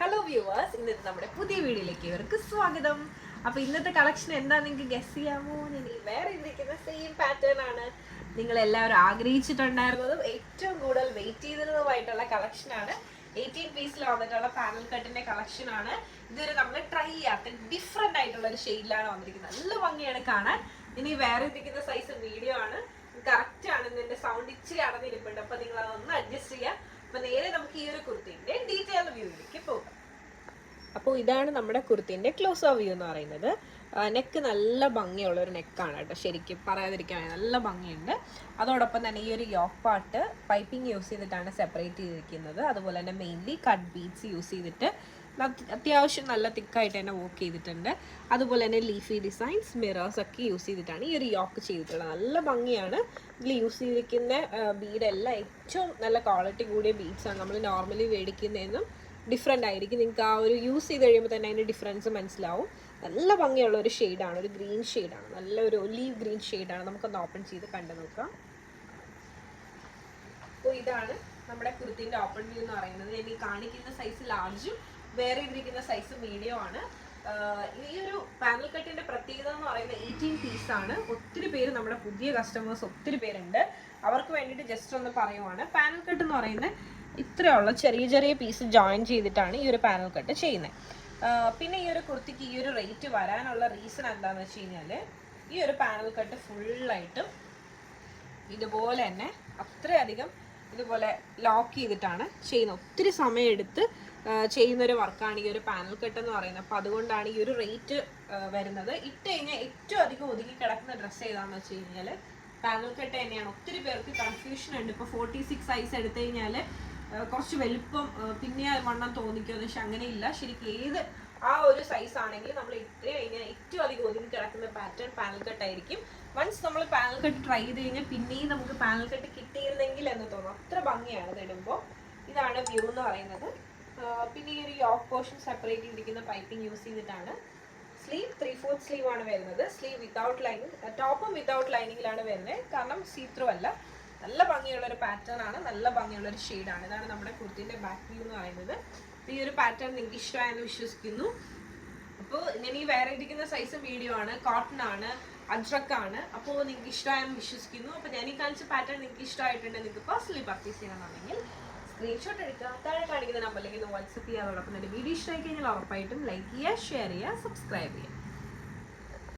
Hello viewers, ഇന്നത്തെ നമ്മുടെ പുതിയ വീഡിയോയിലേക്ക് ഇവർക്ക് സ്വാഗതം. അപ്പോൾ ഇന്നത്തെ കളക്ഷൻ എന്താ നിങ്ങൾക്ക് ഗസ് ചെയ്യാമോ? ഞാൻ വേറെ ഇരിക്കുന്ന സെയിം പാറ്റേൺ ആണ് നിങ്ങൾ എല്ലാവരും ആഗ്രഹിച്ചിട്ടുണ്ടായിരുന്നതും ഏറ്റവും കൂടുതൽ വെയിറ്റ് ചെയ്തിരുന്നതുമായിട്ടുള്ള കളക്ഷനാണ്. 18 പീസിൽ വന്നിട്ടുള്ള പാനൽ കട്ടിന്റെ കളക്ഷനാണ്. ഇതൊരു നമ്മൾ ട്രൈ ചെയ്യാത്ത ഡിഫറെന്റ് ആയിട്ടുള്ള ഒരു ഷെയ്ഡിലാണ് വന്നിരിക്കുന്നത്. നല്ല ഭംഗിയാണ് കാണാൻ. ഇനി വേറെ ഇരിക്കുന്ന സൈസ് വീഡിയോ ആണ്, കറക്റ്റ് ആണ്. ഇതിന്റെ സൗണ്ട് ഇച്ചിരി അടഞ്ഞിരിപ്പുണ്ട്, അപ്പൊ നിങ്ങൾ അതൊന്ന് അഡ്ജസ്റ്റ് ചെയ്യുക. അപ്പൊ നേരെ നമുക്ക് ഈ ഒരു കുർത്തിന്റെ ഡീറ്റെയിൽ വ്യൂയിലേക്ക് പോകാം. അപ്പോൾ ഇതാണ് നമ്മുടെ കുർത്തിന്റെ ക്ലോസ് ഓഫ് വ്യൂ എന്ന് പറയുന്നത്. നെക്ക് നല്ല ഭംഗിയുള്ള ഒരു നെക്കാണ് കേട്ടോ, ശരിക്കും പറയാതിരിക്കാൻ നല്ല ഭംഗിയുണ്ട്. അതോടൊപ്പം തന്നെ ഈ ഒരു യോക്ക് പാർട്ട് പൈപ്പിംഗ് യൂസ് ചെയ്തിട്ടാണ് സെപ്പറേറ്റ് ചെയ്തിരിക്കുന്നത്. അതുപോലെ തന്നെ മെയിൻലി കട്ട് ബീഡ്സ് യൂസ് ചെയ്തിട്ട് അത്യാവശ്യം നല്ല തിക്കായിട്ട് തന്നെ വർക്ക് ചെയ്തിട്ടുണ്ട്. അതുപോലെ തന്നെ ലീഫി ഡിസൈൻസ്, മിറേഴ്സ് ഒക്കെ യൂസ് ചെയ്തിട്ടാണ് ഈ ഒരു യോക്ക് ചെയ്തിട്ടുള്ളത്. നല്ല ഭംഗിയാണ്. ഇതിൽ യൂസ് ചെയ്തിരിക്കുന്ന ബീഡെല്ലാം ഏറ്റവും നല്ല ക്വാളിറ്റി കൂടിയ ബീഡ്സാണ്. നമ്മൾ നോർമലി മേടിക്കുന്നതെന്നും ഡിഫറെൻ്റ് ആയിരിക്കും. നിങ്ങൾക്ക് ആ ഒരു യൂസ് ചെയ്ത് കഴിയുമ്പോൾ തന്നെ അതിൻ്റെ ഡിഫറൻസ് മനസ്സിലാവും. നല്ല ഭംഗിയുള്ള ഒരു ഷെയ്ഡാണ്, ഒരു ഗ്രീൻ ഷെയ്ഡാണ്, നല്ലൊരു ഒലീവ് ഗ്രീൻ ഷെയ്ഡാണ്. നമുക്കൊന്ന് ഓപ്പൺ ചെയ്ത് കണ്ടു നോക്കാം. അപ്പോൾ ഇതാണ് നമ്മുടെ കുർത്തിൻ്റെ ഓപ്പൺ വ്യൂ എന്ന് പറയുന്നത്. ഞാൻ ഈ കാണിക്കുന്ന സൈസ് ലാർജും വേറെ ഇരിക്കുന്ന സൈസ് മീഡിയം ആണ്. ഈ ഒരു പാനൽ കട്ടിന്റെ പ്രത്യേകത എന്ന് പറയുന്നത് 18 പീസാണ്. ഒത്തിരി പേര് നമ്മുടെ പുതിയ കസ്റ്റമേഴ്സ് ഒത്തിരി പേരുണ്ട്. അവർക്ക് വേണ്ടിയിട്ട് ജസ്റ്റ് ഒന്ന് പറയുവാണ്, പാനൽ കട്ട് എന്ന് പറയുന്നത് ഇത്രയുള്ള ചെറിയ ചെറിയ പീസ് ജോയിൻ ചെയ്തിട്ടാണ് ഈ ഒരു പാനൽ കട്ട് ചെയ്യുന്നത്. പിന്നെ ഈ ഒരു കുർത്തിക്ക് ഈ ഒരു റേറ്റ് വരാനുള്ള റീസൺ എന്താണെന്ന് വെച്ച് കഴിഞ്ഞാൽ, ഈ ഒരു പാനൽ കട്ട് ഫുള്ളായിട്ടും ഇതുപോലെ തന്നെ അത്രയധികം ഇതുപോലെ ലോക്ക് ചെയ്തിട്ടാണ് ചെയ്യുന്നത്. ഒത്തിരി സമയമെടുത്ത് ചെയ്യുന്നൊരു വർക്കാണ് ഈ ഒരു പാനൽ കട്ട് എന്ന് പറയുന്നത്. അപ്പോൾ അതുകൊണ്ടാണ് ഈ ഒരു റേറ്റ് വരുന്നത്. ഇട്ട് കഴിഞ്ഞാൽ ഏറ്റവും അധികം ഒതുങ്ങി കിടക്കുന്ന ഡ്രസ്സ് ഏതാണെന്ന് വെച്ച് കഴിഞ്ഞാൽ പാനൽ കട്ട് തന്നെയാണ്. ഒത്തിരി പേർക്ക് കൺഫ്യൂഷൻ ഉണ്ട്. ഇപ്പോൾ 46 സൈസ് എടുത്തു കഴിഞ്ഞാൽ കുറച്ച് വലുപ്പം പിന്നെ വണ്ണം തോന്നിക്കുമെന്ന് വെച്ചാൽ അങ്ങനെയില്ല. ശരിക്കും ഏത് ആ ഒരു സൈസ് ആണെങ്കിലും നമ്മൾ ഇട്ട് കഴിഞ്ഞാൽ ഏറ്റവും അധികം ഒതുങ്ങി കിടക്കുന്ന പാറ്റേൺ പാനൽ കട്ട് ആയിരിക്കും. വൺസ് നമ്മൾ പാനൽ കട്ട് ട്രൈ ചെയ്ത് കഴിഞ്ഞാൽ പിന്നെയും നമുക്ക് പാനൽ കട്ട് കിട്ടിയിരുന്നെങ്കിൽ എന്ന് തോന്നും. അത്ര ഭംഗിയാണ് ഇത് ഇടുമ്പോൾ. ഇതാണ് വ്യൂ എന്ന് പറയുന്നത്. പിന്നെ ഈ ഒരു യോക്ക് പോർഷൻ സെപ്പറേറ്റ് ചെയ്തിരിക്കുന്ന പൈപ്പിംഗ് യൂസ് ചെയ്തിട്ടാണ്. സ്ലീവ് 3/4 സ്ലീവ് ആണ് വരുന്നത്. സ്ലീവ് വിതൗട്ട് ലൈനിങ്, ടോപ്പും വിതൗട്ട് ലൈനിങ്ങിലാണ് വരുന്നത്. കാരണം സീത്രൂ അല്ല. നല്ല ഭംഗിയുള്ള ഒരു പാറ്റേൺ ആണ്, നല്ല ഭംഗിയുള്ള ഒരു ഷെയ്ഡാണ്. ഇതാണ് നമ്മുടെ കുർത്തിന്റെ ബാക്ക് വ്യൂ എന്ന് പറയുന്നത്. ഈ ഒരു പാറ്റേൺ നിങ്ങൾക്ക് ഇഷ്ടമായെന്ന് വിശ്വസിക്കുന്നു. അപ്പോൾ ഞാൻ ഈ വേറെ ഇരിക്കുന്ന സൈസ് വീഡിയോ ആണ്, കോട്ടൺ ആണ്, അജ്രക് ആണ്. അപ്പോൾ നിങ്ങൾക്ക് ഇഷ്ടമായെന്ന് വിശ്വസിക്കുന്നു. അപ്പോൾ ഞാൻ ഈ കാണിച്ച പാറ്റേൺ നിങ്ങൾക്ക് ഇഷ്ടമായിട്ടുണ്ടെങ്കിൽ നിങ്ങൾക്ക് പേഴ്സണലി പർച്ചേസ് ചെയ്യണമെന്നുണ്ടെങ്കിൽ സ്ക്രീൻഷോട്ട് എടുക്കുക, താഴെ കാണിക്കുന്ന നമ്പറിലേക്ക് വാട്സപ്പ് ചെയ്യുക. അതോടൊപ്പം തന്നെ വീഡിയോ ഇഷ്ടമായി കഴിഞ്ഞാൽ ഉറപ്പായിട്ടും ലൈക്ക് ചെയ്യുക, ഷെയർ ചെയ്യുക, സബ്സ്ക്രൈബ് ചെയ്യുക.